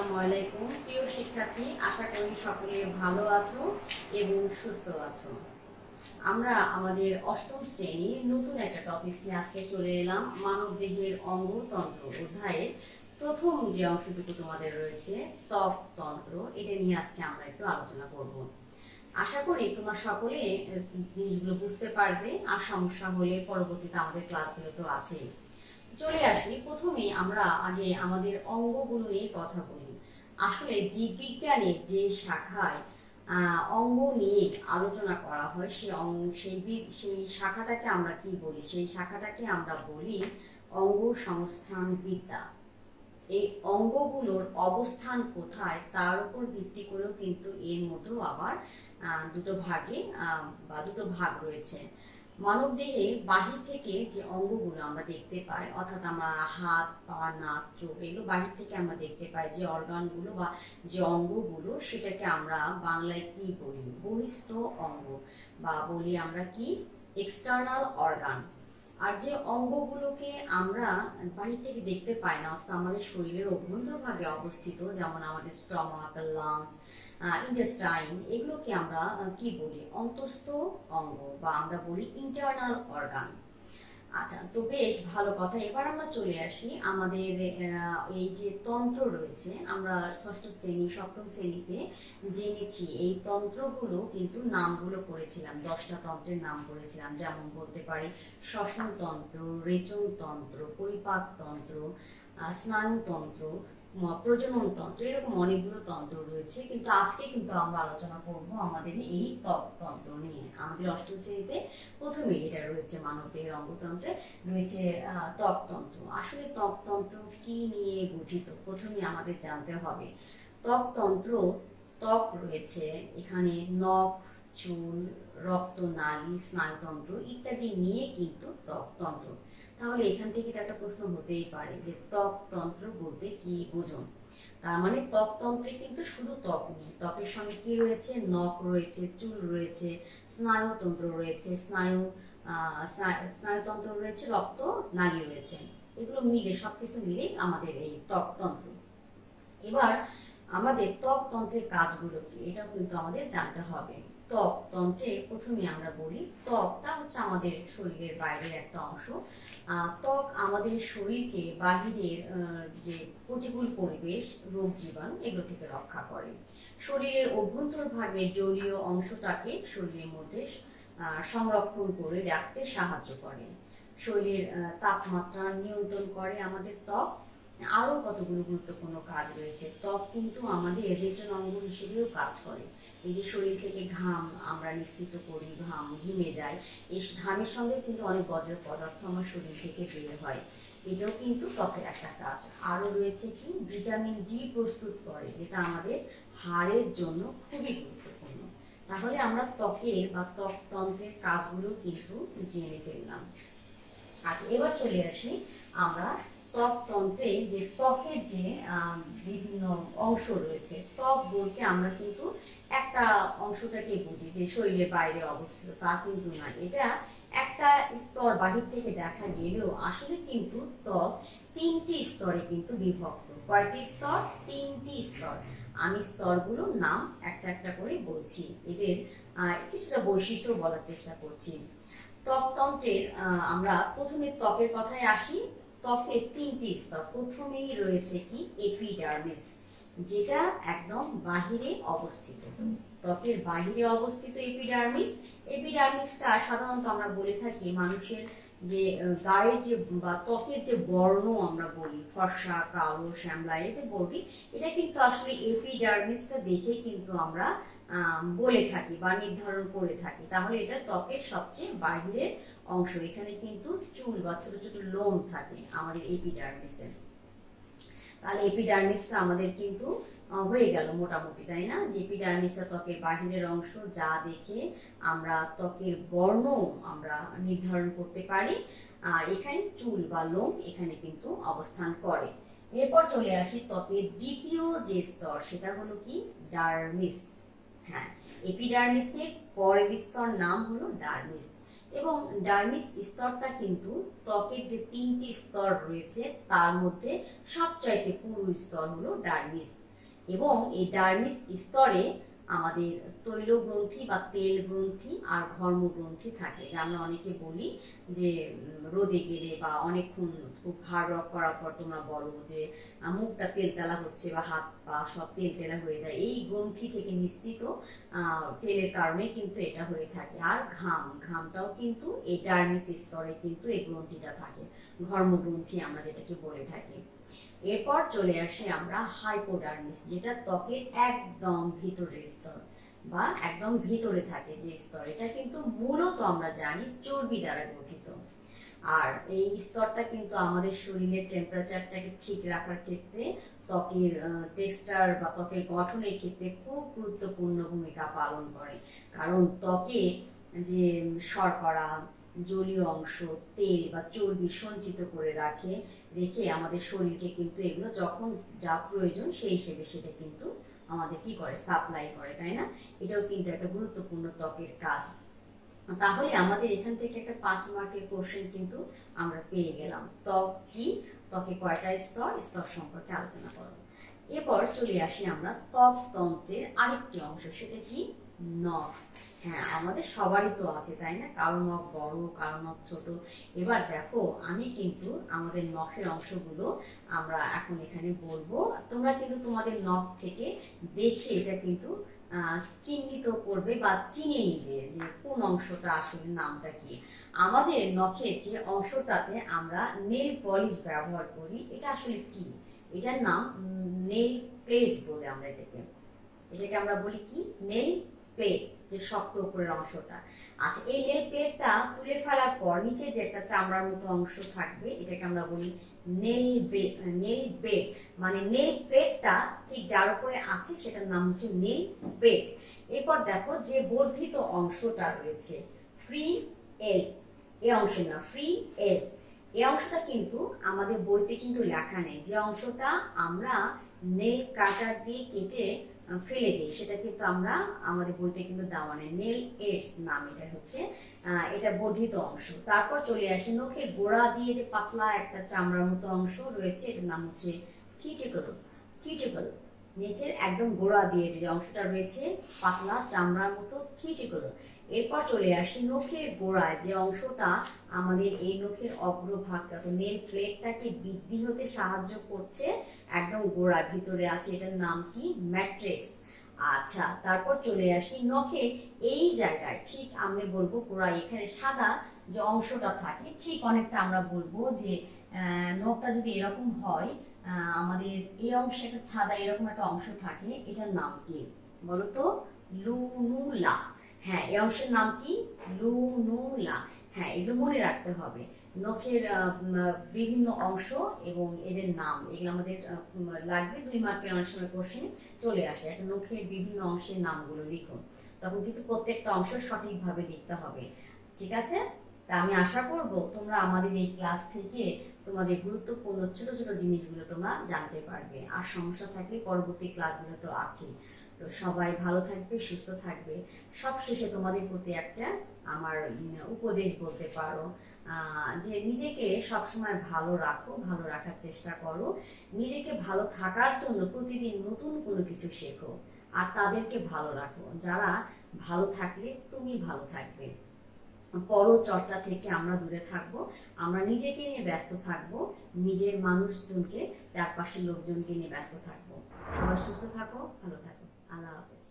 আসসালামু আলাইকুম প্রিয় শিক্ষার্থী, আশা করি সকলে ভালো আছো এবং সুস্থ আছো। আমরা আমাদের অষ্টম শ্রেণীর নতুন একটা টপিক নিয়ে আজকে চলে এলাম। মানবদেহের অঙ্গতন্ত্র অধ্যায়ের প্রথম যে অংশটুকু তোমাদের রয়েছে ত্বকতন্ত্র, এটা নিয়ে আজকে আমরা একটু আলোচনা করব। আশা করি তোমরা সকলে জিনিসগুলো বুঝতে পারবে, আর সমস্যা হলে পরবর্তীতে আমাদের ক্লাসগুলো তো আছেই। চলে আসি, প্রথমেই আমরা আগে আমাদের অঙ্গগুলো নিয়ে কথা বলি। আসলে জীববিজ্ঞানের যে শাখায় অঙ্গ নিয়ে আলোচনা করা হয়, সেই শাখাটাকে আমরা কি বলি? সেই শাখাটাকে আমরা বলি অঙ্গ সংস্থান বিদ্যা। এই অঙ্গগুলোর অবস্থান কোথায় তার উপর ভিত্তি করেও কিন্তু এর মধ্যেও আবার দুটো ভাগ রয়েছে। মানবদেহে বাহির থেকে যে অঙ্গগুলো আমরা দেখতে পাই, অর্থাৎ আমরা হাত, পা, নাক, চোখ, এগুলো বাহির থেকে আমরা দেখতে পাই যে অর্গানগুলো বা যে অঙ্গগুলো, সেটাকে আমরা বাংলায় কি বলি? বহিস্থ অঙ্গ, বা বলি আমরা কি এক্সটার্নাল অর্গান। আর যে অঙ্গগুলোকে আমরা বাহির থেকে দেখতে পাই না, অর্থাৎ আমাদের শরীরের অভ্যন্তরভাগে অবস্থিত, যেমন আমাদের স্টমাক, লাংস, ইন্টেস্টাইন, এগুলোকে আমরা কি বলি? অন্তস্থ অঙ্গ, বা আমরা বলি ইন্টারনাল অর্গান। আচ্ছা, তো বেশ ভালো কথা। এবার আমরা চলে আসি আমাদের এই যে তন্ত্র রয়েছে, আমরা ষষ্ঠ শ্রেণী সপ্তম শ্রেণীতে জেনেছি এই তন্ত্রগুলো, কিন্তু নামগুলো করেছিলাম, 10টা তন্ত্রের নাম করেছিলাম। যেমন বলতে পারি শ্বসন তন্ত্র, রেচন তন্ত্র, পরিপাক তন্ত্র, স্নায়ুতন্ত্র, প্রজনন তন্ত্র, এরকম অনেকগুলো তন্ত্র রয়েছে। কিন্তু আজকে কিন্তু আমরা আলোচনা করব আমাদের এই ত্বকতন্ত্র নিয়ে। আমাদের অষ্টম শ্রেণীতে প্রথমে এটা রয়েছে, মানবদেহের অঙ্গতন্ত্রে রয়েছে ত্বকতন্ত্র। আসলে ত্বকতন্ত্র কি নিয়ে গঠিত, প্রথমে আমাদের জানতে হবে। ত্বকতন্ত্র, ত্বক রয়েছে এখানে, নখ, চুল, রক্তনালী, স্নায়ুতন্ত্র ইত্যাদি নিয়ে কিন্তু ত্বকতন্ত্র। তাহলে এখান থেকে তো একটা প্রশ্ন হতেই পারে যে ত্বকতন্ত্র বলতে কি বোঝো? তার মানে ত্বকতন্ত্রে কিন্তু শুধু ত্বক নেই, ত্বকের সঙ্গে কি রয়েছে? নখ রয়েছে, চুল রয়েছে, স্নায়ুতন্ত্র রয়েছে, স্নায়ুতন্ত্র রয়েছে, রক্ত নালী রয়েছে। এগুলো মিলে, সবকিছু মিলে আমাদের এই ত্বকতন্ত্র। এবার আমাদের ত্বকতন্ত্রের কাজগুলো কি, এটাও কিন্তু আমাদের জানতে হবে। ত্বকতন্ত্রে প্রথমে আমরা বলি, ত্বকটা হচ্ছে আমাদের শরীরের বাইরের একটা অংশ। ত্বক আমাদের শরীরকে বাহিরের যে প্রতিকূল পরিবেশ, রোগ জীবাণু, এগুলো থেকে রক্ষা করে। শরীরের অভ্যন্তরভাগের জলীয় অংশটাকে শরীরের মধ্যে সংরক্ষণ করে রাখতে সাহায্য করে। শরীরের তাপমাত্রা নিয়ন্ত্রণ করে আমাদের ত্বক। আরো কতগুলো গুরুত্বপূর্ণ কাজ রয়েছে। ত্বক কিন্তু আমাদের রেচন অঙ্গ হিসেবেও কাজ করে। এই যে শরীর থেকে ঘাম আমরা নিঃসৃত করি, ঘাম ঘেমে যায়, এই ঘামের সঙ্গে কিন্তু অনেক বজ্র পদার্থ আমার শরীর থেকে বের হয়, এটাও কিন্তু ত্বকের একটা কাজ। আরো রয়েছে কি, ভিটামিন ডি প্রস্তুত করে, যেটা আমাদের হাড়ের জন্য খুবই গুরুত্বপূর্ণ। তাহলে আমরা ত্বকের বা ত্বকতন্ত্রের কাজগুলো কিন্তু জেনে ফেললাম। আচ্ছা, এবার চলে আসি আমরা ত্বকতন্ত্রে যে ত্বকের যে বিভিন্ন অংশ রয়েছে। ত্বক বলতে আমরা কিন্তু একটা অংশটাকে বুঝি যে শরীরের বাইরে অবস্থিত, তা কিন্তু না। এটা একটা স্তর বাহির থেকে দেখা গেলেও আসলে কিন্তু ত্বক 3টি স্তরে কিন্তু বিভক্ত। কয়টি স্তর? 3টি স্তর। আমি স্তরগুলোর নাম একটা একটা করে বলছি, এদের কিছুটা বৈশিষ্ট্য বলার চেষ্টা করছি। ত্বকতন্ত্রের আমরা প্রথমে ত্বকের কথায় আসি। ত্বকের 3টি স্তর। প্রথমেই রয়েছে কি, এপিডার্মিস, যেটা একদম বাহিরে অবস্থিত। ত্বকের বাহিরে অবস্থিত এপিডার্মিস। এপিডার্মিসটা সাধারণত আমরা বলে থাকি মানুষের যে গায়ের যে বা ত্বকের যে বর্ণ আমরা বলি, ফর্সা, কালো, শ্যামলা, এই যে বর্ণি, এটা কিন্তু আসলে এপিডার্মিসটা দেখেই কিন্তু আমরা বলে থাকি বা নির্ধারণ করে থাকি। তাহলে এটা ত্বকের সবচেয়ে বাহিরের অংশ। এখানে কিন্তু চুল বা ছোট ছোট লোম থাকে আমাদের এপিডার্মিসে। তাহলে এপিডার্মিসটা আমাদের কিন্তু হয়ে গেল মোটামুটি, তাই না? যে এপিডার্মিসটা ত্বকের বাহিরের অংশ, যা দেখে আমরা ত্বকের বর্ণ আমরা নির্ধারণ করতে পারি। আর এখানে চুল বা লোম এখানে কিন্তু অবস্থান করে। এরপর চলে আসি ত্বকের দ্বিতীয় যে স্তর, সেটা হলো কি, ডার্মিস। হ্যাঁ, এপিডার্মিসের পরের স্তর নাম হলো ডার্মিস। এবং ডার্মিস স্তরটা কিন্তু ত্বকের যে 3টি স্তর রয়েছে তার মধ্যে সবচাইতে পুরু স্তর হলো ডার্মিস। এবং এই ডার্মিস স্তরে আমাদের তৈল গ্রন্থি বা তেল গ্রন্থি আর ঘর্ম গ্রন্থি থাকে, যা আমরা অনেকে বলি যে রোদে গেলে বা অনেকক্ষণ খুব হার্ড ওয়ার্ক করার পর তোমরা বলো যে মুখটা তেলতেলা হচ্ছে বা হাত পা সব তেলতেলা হয়ে যায়। এই গ্রন্থি থেকে নিঃসৃত তেলের কারণে কিন্তু এটা হয়ে থাকে। আর ঘামটাও কিন্তু এই ডার্মিস স্তরে কিন্তু এই গ্রন্থিটা থাকে, ঘর্ম গ্রন্থি আমরা যেটাকে বলে থাকি। এরপর চলে আসে আমরা হাইপোডার্মিস, যেটা ত্বকের একদম ভিতরের স্তর বা একদম ভিতরে থাকে যে স্তর। এটা কিন্তু মূলত আমরা জানি চর্বি দ্বারা গঠিত। আর এই স্তরটা কিন্তু আমাদের শরীরের টেম্পারেচারটাকে ঠিক রাখার ক্ষেত্রে, ত্বকের টেক্সচার বা ত্বকের গঠনের ক্ষেত্রে খুব গুরুত্বপূর্ণ ভূমিকা পালন করে। কারণ ত্বকে যে শর্করা, জলীয় অংশ, তেল বা চর্বি সঞ্চিত করে রেখে আমাদের শরীরকে কিন্তু এগুলো যখন যা প্রয়োজন সেই হিসেবে সেটা কিন্তু আমাদের কি করে, সাপ্লাই করে, তাই না? এটাও কিন্তু একটা গুরুত্বপূর্ণ ত্বকের কাজ। তাহলে আমাদের এখান থেকে একটা 5 মার্কের কোশ্চেন কিন্তু আমরা পেয়ে গেলাম। ত্বক কি, ত্বকে কয়টা স্তর সম্পর্কে আলোচনা করব। এরপর চলে আসি আমরা ত্বকতন্ত্রের আরেকটি অংশ, সেটা কি, নখ। হ্যাঁ, আমাদের সবারই তো আছে, তাই না? কারো নখ বড়, কারো নখ ছোট। এবার দেখো, আমি কিন্তু আমাদের নখের অংশগুলো আমরা এখন এখানে বলবো। তোমরা কিন্তু তোমাদের নখ থেকে দেখে এটা কিন্তু চিহ্নিত করবে বা চিনে নিবে যে কোন অংশটা আসলে নামটা কি। আমাদের নখের যে অংশটাতে আমরা নেল পলিশ ব্যবহার করি, এটা আসলে কি? এটার নাম নেল প্লেট বলে আমরা এটাকে আমরা বলি কি, নেল প্লেট, যে শক্ত উপরের অংশটা। আচ্ছা, এই নেল প্লেটটা তুলে ফেলার পর নিচে যে একটা চামড়ার মতো অংশ থাকবে, এটাকে আমরা বলি নেল বেড। মানে নেল প্লেটটা ঠিক যার উপরে আছে সেটার নাম হচ্ছে নেল প্লেট। এরপর দেখো যে বর্ধিত অংশটা রয়েছে, ফ্রি এজ, এই অংশের না, ফ্রি এজ, এই অংশটা কিন্তু আমাদের বইতে কিন্তু লেখা নেই। যে অংশটা আমরা নেল কাটার দিয়ে কেটে ফেলে দিই, সেটা কিন্তু আমরা আমাদের বইতে কিন্তু দেওয়া নেই। নেল এডস নাম এটা হচ্ছে, এটা বর্ধিত অংশ। তারপর চলে আসে নখের গোড়া দিয়ে যে পাতলা একটা চামড়ার মতো অংশ রয়েছে, এটার নাম হচ্ছে কিউটিকল। নিচের একদম গোড়া দিয়ে যে অংশটা রয়েছে পাতলা চামড়ার মতো কিউটিকল। এরপর চলে আসি নখের গোড়ায় যে অংশটা আমাদের এই নখের অগ্রভাগটা, তো নেল প্লেটটাকে বৃদ্ধি হতে সাহায্য করছে, একদম গোড়া ভিতরে আছে, এটার নাম কি, ম্যাট্রিক্স। আচ্ছা, তারপর চলে আসি নখের এই জায়গায়, ঠিক আমরা বলবো গোড়া এখানে সাদা যে অংশটা থাকে, ঠিক অনেকটা আমরা বলবো যে নখটা যদি এরকম হয়, আমাদের এই অংশে একটা সাদা এরকম একটা অংশ থাকে, এটার নাম কি বলতো, লুনুলা। হ্যাঁ, এই অংশের নাম কি, লুনুলা। হ্যাঁ, এগুলো মনে রাখতে হবে। নখের বিভিন্ন অংশ এবং এদের নাম, এগুলো আমাদের লাগবে 2 মার্কের অনেক সময় কোশ্চেনে চলে আসে। একটা নখের বিভিন্ন অংশের নামগুলো লিখুন, তখন কিন্তু প্রত্যেকটা অংশ সঠিকভাবে লিখতে হবে। ঠিক আছে? তা আমি আশা করব তোমরা আমাদের এই ক্লাস থেকে তোমাদের গুরুত্বপূর্ণ ছোট ছোট জিনিসগুলো তোমরা জানতে পারবে। আর সমস্যা থাকলে পরবর্তী ক্লাসগুলো তো আছে। তো সবাই ভালো থাকবে, সুস্থ থাকবে। সবশেষে তোমাদের প্রতি একটা আমার উপদেশ বলতে পারো, যে নিজেকে সবসময় ভালো রাখো, ভালো রাখার চেষ্টা করো। নিজেকে ভালো থাকার জন্য প্রতিদিন নতুন কোনো কিছু শেখো, আর তাদেরকে ভালো রাখো। যারা ভালো থাকলে তুমি ভালো থাকবে। পরচর্চা থেকে আমরা দূরে থাকবো, আমরা নিজেকে নিয়ে ব্যস্ত থাকবো, নিজের মানুষজনকে, চারপাশের লোকজনকে নিয়ে ব্যস্ত থাকবো। সবাই সুস্থ থাকো, ভালো থাকো। আল্লাহ হাফেজ।